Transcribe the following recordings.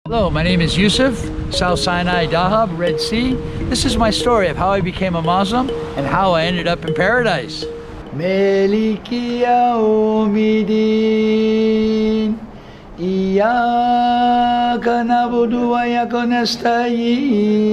Hello, my name is Yousaf, South Sinai, Dahab, Red Sea. This is my story of how I became a Muslim and how I ended up in paradise. Maliki yawmiddin, Iyyaka na'budu wa iyyaka nasta'in.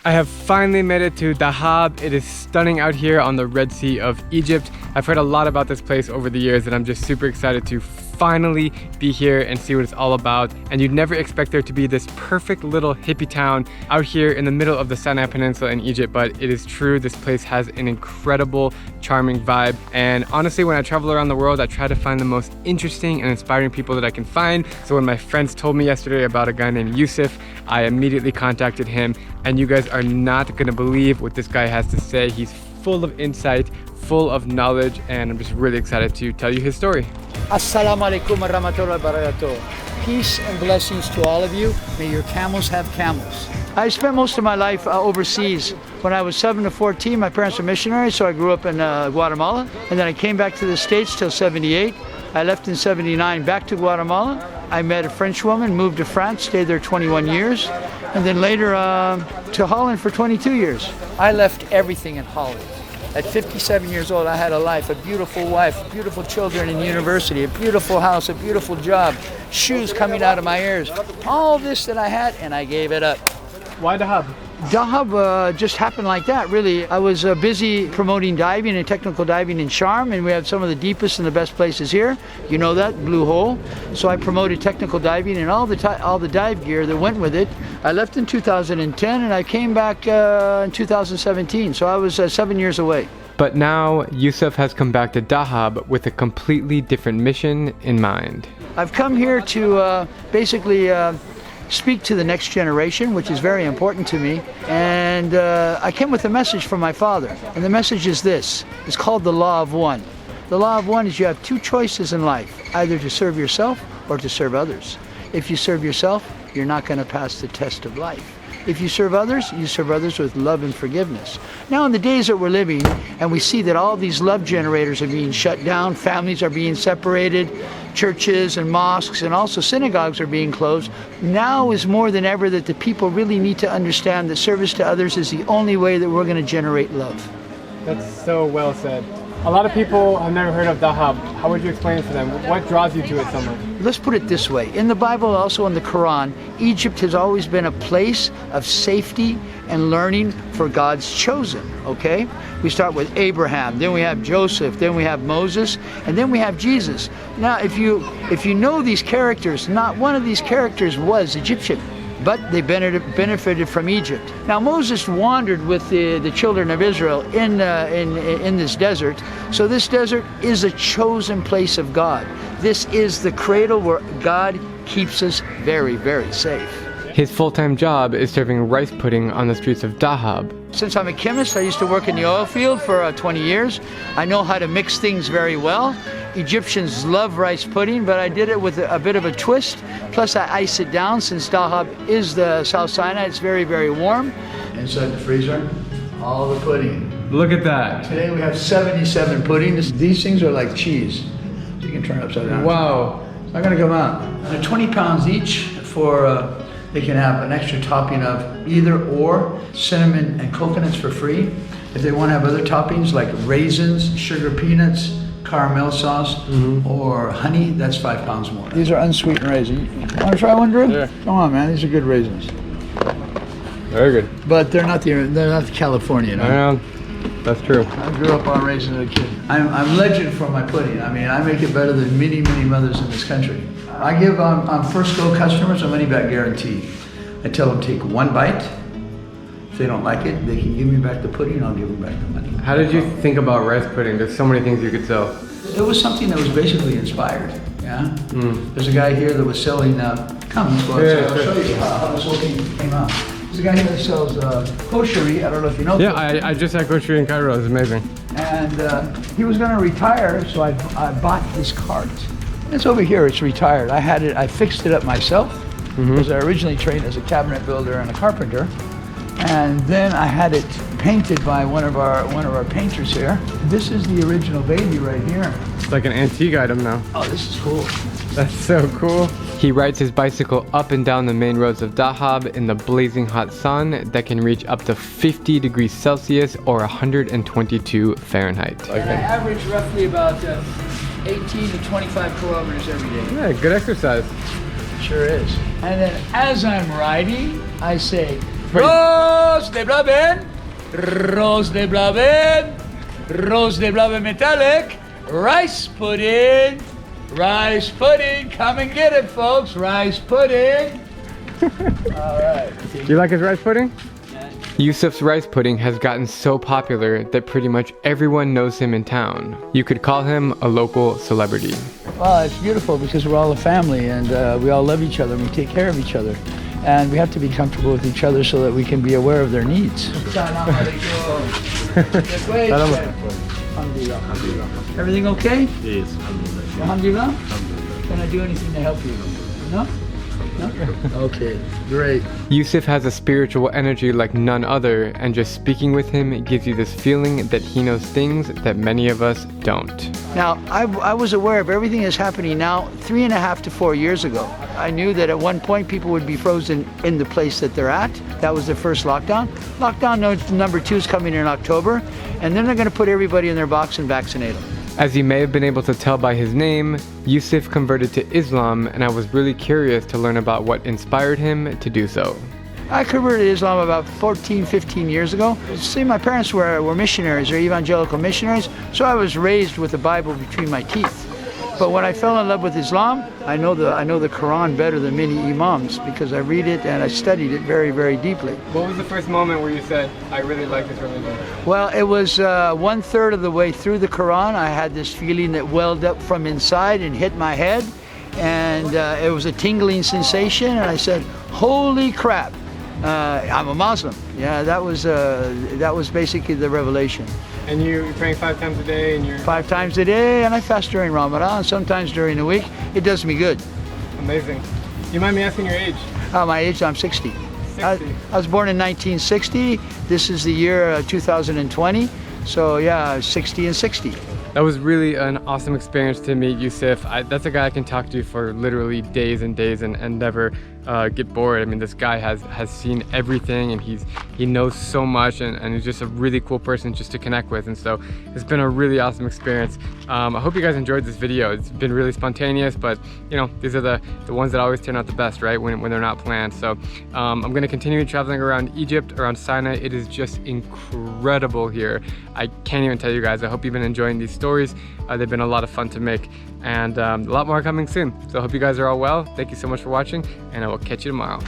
I have finally made it to Dahab. It is stunning out here on the Red Sea of Egypt. I've heard a lot about this place over the years and I'm just super excited to finally be here and see what it's all about. And you'd never expect there to be this perfect little hippie town out here in the middle of the Sinai Peninsula in Egypt, but it is true. This place has an incredible, charming vibe. And honestly, when I travel around the world, I try to find the most interesting and inspiring people that I can find. So when my friends told me yesterday about a guy named Yousaf, I immediately contacted him. And you guys are not gonna believe what this guy has to say. He's full of insight, full of knowledge, and I'm just really excited to tell you his story. Assalamu alaikum wa rahmatullahi wa barakatuh. Peace and blessings to all of you. May your camels have camels. I spent most of my life overseas. When I was 7 to 14, my parents were missionaries, so I grew up in Guatemala. And then I came back to the States till 78. I left in 79 back to Guatemala. I met a French woman, moved to France, stayed there 21 years. And then later to Holland for 22 years. I left everything in Holland. At 57 years old, I had a life, a beautiful wife, beautiful children in university, a beautiful house, a beautiful job, shoes coming out of my ears. All this that I had, and I gave it up. Why Dahab? Dahab just happened like that, really. I was busy promoting diving and technical diving in Sharm, and we have some of the deepest and the best places here. You know that, Blue Hole. So I promoted technical diving and all the dive gear that went with it. I left in 2010 and I came back in 2017, so I was 7 years away. But now Yousaf has come back to Dahab with a completely different mission in mind. I've come here to basically speak to the next generation, which is very important to me. And I came with a message from my father. And the message is this. It's called the Law of One. The Law of One is you have two choices in life, either to serve yourself or to serve others. If you serve yourself, you're not going to pass the test of life. If you serve others with love and forgiveness. Now in the days that we're living, and we see that all these love generators are being shut down, families are being separated, churches and mosques and also synagogues are being closed, now is more than ever that the people really need to understand that service to others is the only way that we're going to generate love. That's so well said. A lot of people have never heard of Dahab. How would you explain it to them? What draws you to it so much? Let's put it this way. In the Bible, also in the Quran, Egypt has always been a place of safety and learning for God's chosen, okay? We start with Abraham, then we have Joseph, then we have Moses, and then we have Jesus. Now, if you know these characters, not one of these characters was Egyptian, but they benefited from Egypt. Now Moses wandered with the children of Israel in this desert. So this desert is a chosen place of God. This is the cradle where God keeps us very, very safe. His full-time job is serving rice pudding on the streets of Dahab. Since I'm a chemist, I used to work in the oil field for 20 years. I know how to mix things very well. Egyptians love rice pudding, but I did it with a bit of a twist. Plus I ice it down since Dahab is the South Sinai. It's very, very warm. Inside the freezer, all the pudding. Look at that. Today we have 77 puddings. These things are like cheese. So you can turn it upside down. Wow. It's not gonna come out. They're 20 pounds each for they can have an extra topping of either or cinnamon and coconuts for free. If they want to have other toppings like raisins, sugar peanuts, caramel sauce, or honey, that's 5 pounds more. These are unsweetened raisins. Want to try one, Drew? Yeah. Come on, man. These are good raisins. Very good. But they're not the California. No? Yeah, that's true. I grew up on raisins as a kid. I'm legend for my pudding. I mean, I make it better than many, many mothers in this country. I give on first go customers a money back guarantee. I tell them take one bite. If they don't like it, they can give me back the pudding, I'll give them back the money. How did you think about rice pudding? There's so many things you could sell. It was something that was basically inspired, yeah? There's a guy here that was selling, come, let's go outside. I'll show you how this whole thing came out. There's a guy here that sells koshery, I don't know if you know. Yeah, I just had koshery in Cairo, it's amazing. And he was gonna retire, so I bought his cart. It's over here, it's retired. I fixed it up myself, because I originally trained as a cabinet builder and a carpenter. And then I had it painted by one of our painters here. This is the original baby right here. It's like an antique item now. Oh, this is cool. That's so cool. He rides his bicycle up and down the main roads of Dahab in the blazing hot sun that can reach up to 50 degrees Celsius or 122 Fahrenheit. And I average roughly about 18 to 25 kilometers every day. Yeah, good exercise. Sure is. And then as I'm riding, I say, Rose de Blaven, Rose de Blaven, Rose de Blaven metallic, rice pudding, rice pudding, come and get it, folks, rice pudding. All right. Do you like his rice pudding? Yousaf's rice pudding has gotten so popular that pretty much everyone knows him in town. You could call him a local celebrity. Well, it's beautiful because we're all a family and we all love each other and we take care of each other. And we have to be comfortable with each other so that we can be aware of their needs. Everything okay? Yes, Alhamdulillah. Can I do anything to help you? No? No? Okay, great. Yousaf has a spiritual energy like none other, and just speaking with him gives you this feeling that he knows things that many of us don't. Now, I was aware of everything that's happening now 3.5 to 4 years ago. I knew that at one point people would be frozen in the place that they're at. That was the first lockdown. Lockdown number 2 is coming in October, and then they're going to put everybody in their box and vaccinate them. As you may have been able to tell by his name, Yousaf converted to Islam, and I was really curious to learn about what inspired him to do so. I converted to Islam about 14, 15 years ago. See, my parents were missionaries, or evangelical missionaries, so I was raised with the Bible between my teeth. But when I fell in love with Islam, I know the Quran better than many imams because I read it and I studied it very, very deeply. What was the first moment where you said, I really like this religion? Well, it was 1/3 of the way through the Quran. I had this feeling that welled up from inside and hit my head, and it was a tingling sensation, and I said, holy crap, I'm a Muslim. Yeah, that was basically the revelation. And you're praying 5 times a day, and you're 5 times a day, and I fast during Ramadan, sometimes during the week. It does me good. amazing. Do you mind me asking your age? My age, I'm 60. I was born in 1960. This is the year 2020. So yeah, 60 and 60. That was really an awesome experience to meet Yousaf. That's a guy I can talk to for literally days and days and never get bored. I mean, this guy has seen everything, and he knows so much, and he's just a really cool person just to connect with. And so it's been a really awesome experience. I hope you guys enjoyed this video. It's been really spontaneous, but you know, these are the ones that always turn out the best, right? When they're not planned. So I'm gonna continue traveling around Egypt, around Sinai. It is just incredible here. I can't even tell you guys. I hope you've been enjoying these stories. They've been a lot of fun to make, and a lot more coming soon. So I hope you guys are all well. Thank you so much for watching, and I will catch you tomorrow.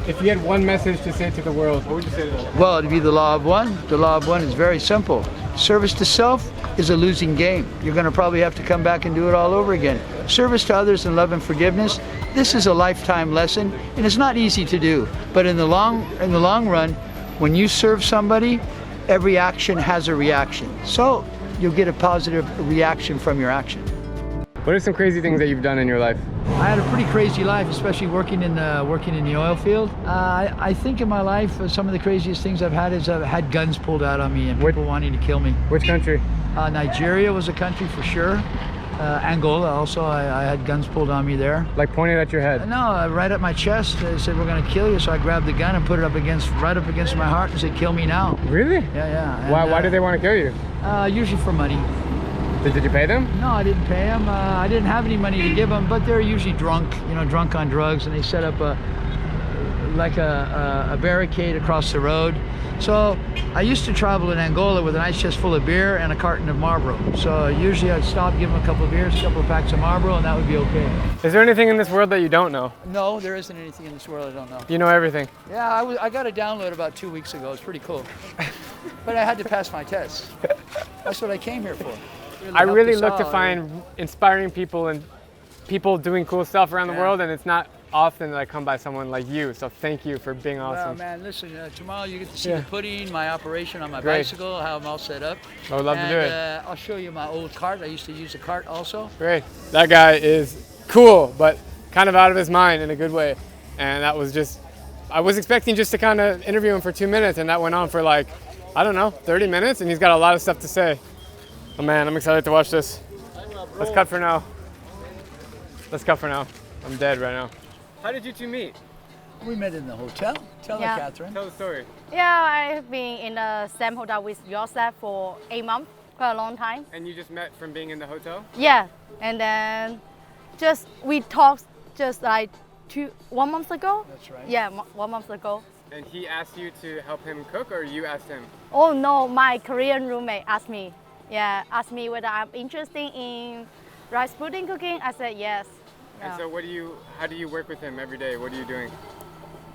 If you had one message to say to the world, what would you say to them? Well, to be the law of one. The law of one is very simple. Service to self is a losing game. You're going to probably have to come back and do it all over again. Service to others and love and forgiveness. This is a lifetime lesson, and it's not easy to do. But in the long run, when you serve somebody, every action has a reaction. So you'll get a positive reaction from your action. What are some crazy things that you've done in your life? I had a pretty crazy life, especially working in the oil field. I think in my life, some of the craziest things I've had is I've had guns pulled out on me and people wanting to kill me. Which country? Nigeria was a country for sure. Angola also, I had guns pulled on me there. Like pointed at your head? No, right at my chest. They said, we're going to kill you. So I grabbed the gun and put it right up against my heart and said, kill me now. Really? Yeah. And, why did they want to kill you? Usually for money. Did you pay them? No, I didn't pay them. I didn't have any money to give them, but they're usually drunk, drunk on drugs, and they set up a barricade across the road. So I used to travel in Angola with an ice chest full of beer and a carton of Marlboro. So usually I'd stop, give them a couple of beers, a couple of packs of Marlboro, and that would be okay. Is there anything in this world that you don't know? No, there isn't anything in this world I don't know. You know everything? Yeah, I got a download about 2 weeks ago. It's pretty cool. But I had to pass my test. That's what I came here for. I really look to find inspiring people and people doing cool stuff around the world, and it's not often that I come by someone like you, so thank you for being awesome. Well, man, listen, tomorrow you get to see the pudding, my operation on my bicycle, how I'm all set up. I would love to do it. I'll show you my old cart. I used to use a cart also. Great. That guy is cool, but kind of out of his mind in a good way. And that was just, I was expecting just to kind of interview him for 2 minutes, and that went on for like, I don't know, 30 minutes, and he's got a lot of stuff to say. Oh man, I'm excited to watch this. Let's cut for now. Let's cut for now. I'm dead right now. How did you two meet? We met in the hotel. Tell her, Catherine. Tell the story. Yeah, I've been in the same hotel with Yousaf for 8 months, quite a long time. And you just met from being in the hotel? Yeah, and then we talked just like 1 month ago. That's right. Yeah, 1 month ago. And he asked you to help him cook, or you asked him? Oh no, my Korean roommate asked me. Yeah, asked me whether I'm interested in rice pudding cooking. I said yes. And Yeah. so how do you work with him every day? What are you doing?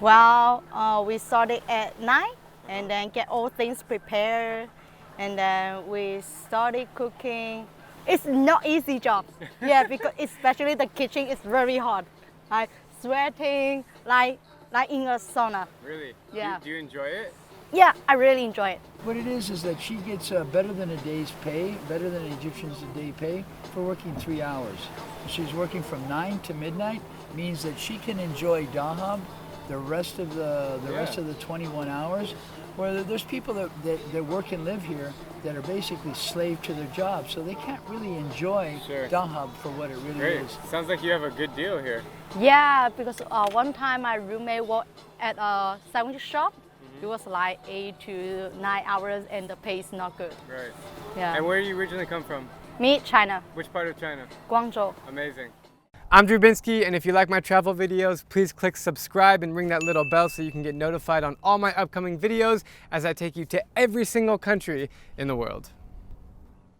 Well, we started at 9 and then get all things prepared, and then we started cooking. It's not easy job. Yeah, because especially the kitchen is very hot. Like sweating, like in a sauna. Really? Yeah. Do you enjoy it? Yeah, I really enjoy it. What it is that she gets better than a day's pay, better than Egyptians a day pay for working 3 hours. She's working from 9 to midnight, means that she can enjoy Dahab the rest of the 21 hours. Where there's people that work and live here that are basically slave to their job, so they can't really enjoy Dahab for what it really is. Sounds like you have a good deal here. Yeah, because one time my roommate worked at a sandwich shop. It was like 8 to 9 hours and the pay is not good. Right. Yeah. And where do you originally come from? Me, China, Which part of China? Guangzhou. Amazing. I'm Drew Binsky, and if you like my travel videos, please click subscribe and ring that little bell so you can get notified on all my upcoming videos as I take you to every single country in the world.